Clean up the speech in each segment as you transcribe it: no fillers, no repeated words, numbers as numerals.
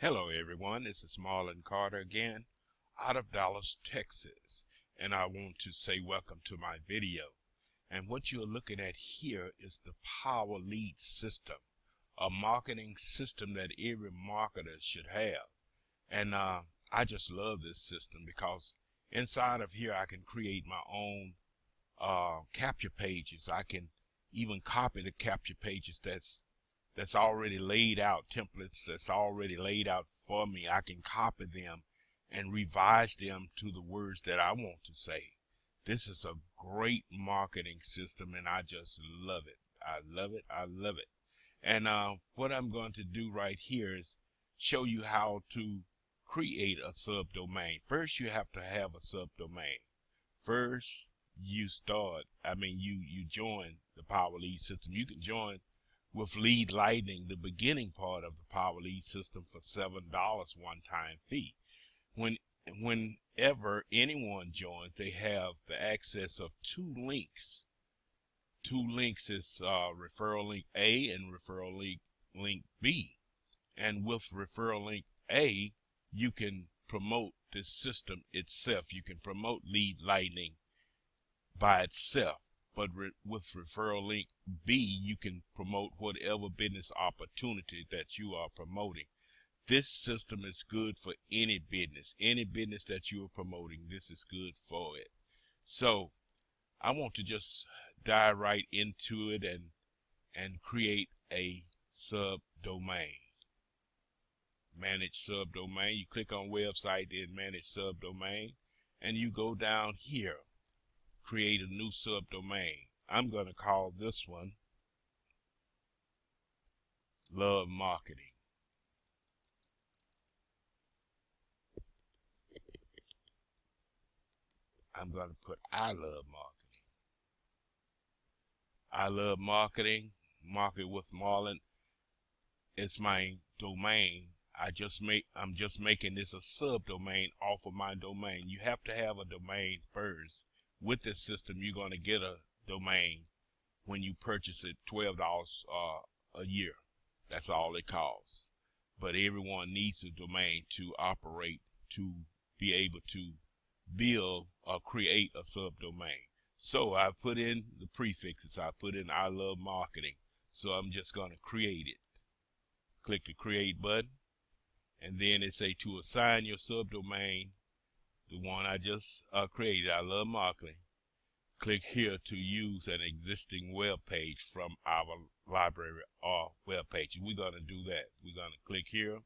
Hello everyone, this is Marlon Carter again out of Dallas, Texas, and I want to say welcome to my video. And what you're looking at here is the Power Lead system, a marketing system that every marketer should have. And I just love this system because inside of here I can create my own capture pages. I can even copy the capture pages that's already laid out, templates that's already laid out for me. I can copy them and revise them to the words that I want to say. This is a great marketing system and I just love it. I love it. I love it. And what I'm going to do right here is show you how to create a subdomain. First, you have to have a subdomain. First, you join the Power Lead system. You can join with Lead Lightning, the beginning part of the Power Lead system, for $7 one-time fee. Whenever anyone joins, they have the access of two links. Two links is referral link A and referral link B. And with referral link A, you can promote this system itself. You can promote Lead Lightning by itself. But with referral link B, you can promote whatever business opportunity that you are promoting. This system is good for any business that you are promoting. This is good for it. So I want to just dive right into it and create a subdomain. Manage subdomain. You click on website, then manage subdomain, and you go down here. Create a new subdomain. I'm going to call this one Love Marketing. I'm going to put I Love Marketing. I Love Marketing. Market with Marlon. It's my domain. I'm just making this a subdomain off of my domain. You have to have a domain first. With this system, you're going to get a domain when you purchase it, $12 a year. That's all it costs. But everyone needs a domain to operate, to be able to build or create a subdomain. So I put in the prefixes. I put in I Love Marketing. So I'm just going to create it. Click the Create button. And then it say to assign your subdomain, the one I just created, I Love Marketing. Click here to use an existing web page from our library or web page. We're going to do that. We're going to click here.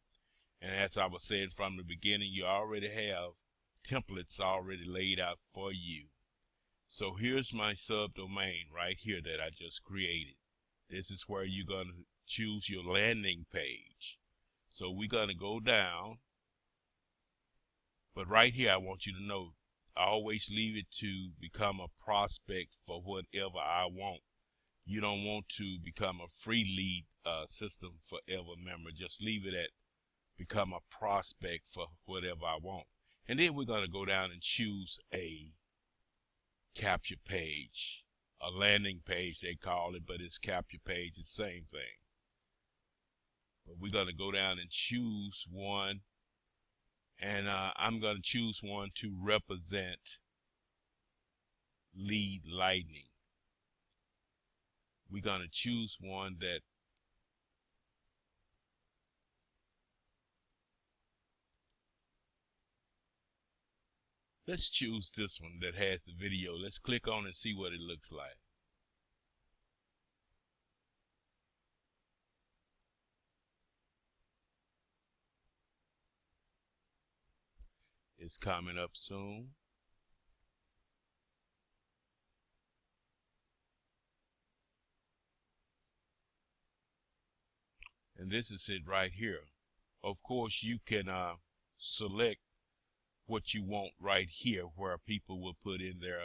And as I was saying from the beginning, you already have templates already laid out for you. So here's my subdomain right here that I just created. This is where you're going to choose your landing page. So we're going to go down. But right here, I want you to know, I always leave it to become a prospect for whatever I want. You don't want to become a free lead system forever. Remember, just leave it at become a prospect for whatever I want. And then we're going to go down and choose a capture page, a landing page they call it, but it's capture page, it's the same thing. But we're going to go down and choose one. And I'm going to choose one to represent Lead Lightning. We're going to choose one that let's choose this one that has the video. Let's click on it and see what it looks like. It's coming up soon. And this is it right here. Of course, you can select what you want right here where people will put in their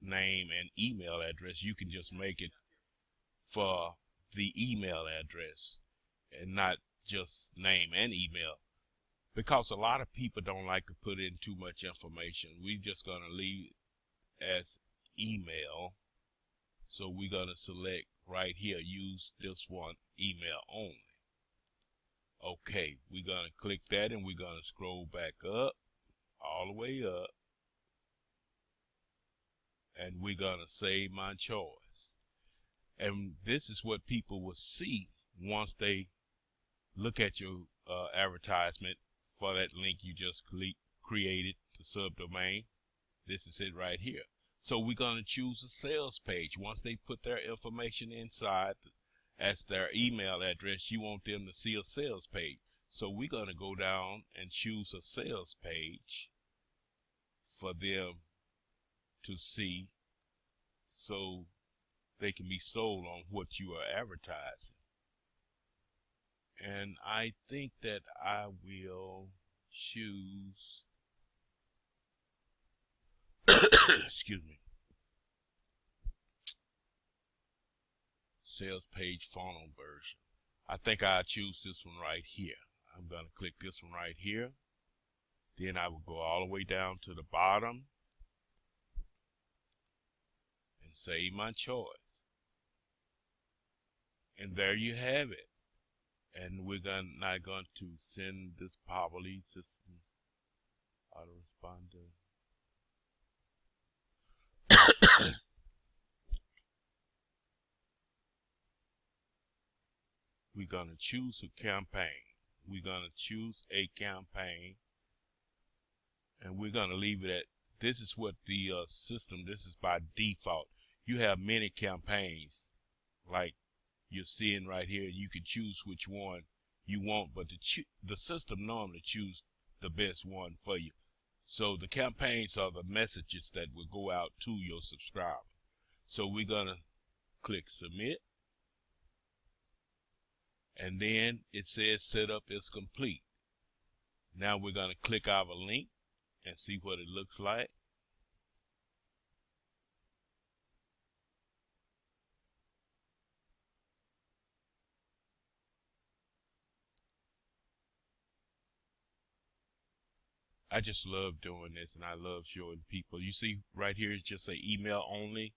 name and email address. You can just make it for the email address and not just name and email. Because a lot of people don't like to put in too much information. We're just going to leave it as email. So we're going to select right here, use this one, email only. Okay, we're going to click that and we're going to scroll back up, all the way up, and we're going to save my choice. And this is what people will see once they look at your advertisement for that link you just created, the subdomain. This is it right here. So we're going to choose a sales page. Once they put their information inside as their email address, you want them to see a sales page. So we're going to go down and choose a sales page for them to see, so they can be sold on what you are advertising. And I think that I will choose excuse me, sales page funnel version. I think I'll choose this one right here. I'm going to click this one right here. Then I will go all the way down to the bottom and save my choice. And there you have it. And we're not going to send this power lead system autoresponder. We're going to choose a campaign. We're going to choose a campaign, and we're going to leave it at, this is what the system, this is by default. You have many campaigns like you're seeing right here. You can choose which one you want, but the system normally chooses the best one for you. So the campaigns are the messages that will go out to your subscriber. So we're going to click submit. And then it says setup is complete. Now we're going to click our link and see what it looks like. I just love doing this, and I love showing people. You see right here, it's just say email only.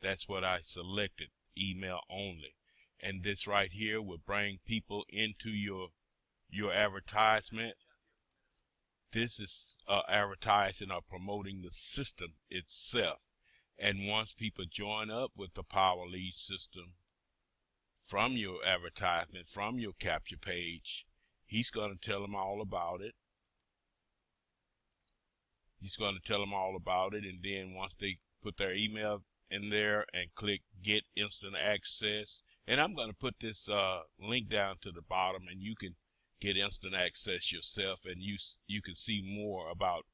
That's what I selected, email only. And this right here will bring people into your advertisement. This is advertising or promoting the system itself. And once people join up with the power lead system from your advertisement, from your capture page, he's going to tell them all about it. He's going to tell them all about it, and then once they put their email in there and click get instant access, and I'm going to put this link down to the bottom, and you can get instant access yourself, and you can see more about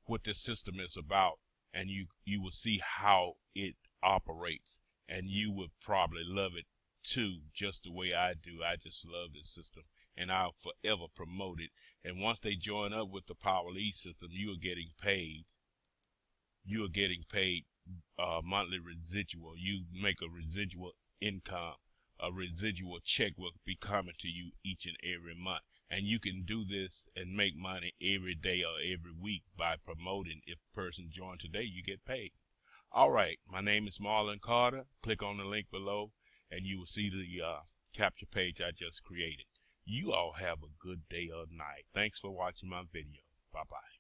what this system is about, and you will see how it operates, and you would probably love it too, just the way I do. I just love this system, and I'll forever promote it. And once they join up with the power lead system, you are getting paid. You are getting paid monthly residual. You make a residual income. A residual check will be coming to you each and every month. And you can do this and make money every day or every week by promoting. If a person joins today, you get paid. All right, my name is Marlon Carter. Click on the link below, and you will see the capture page I just created. You all have a good day or night. Thanks for watching my video. Bye-bye.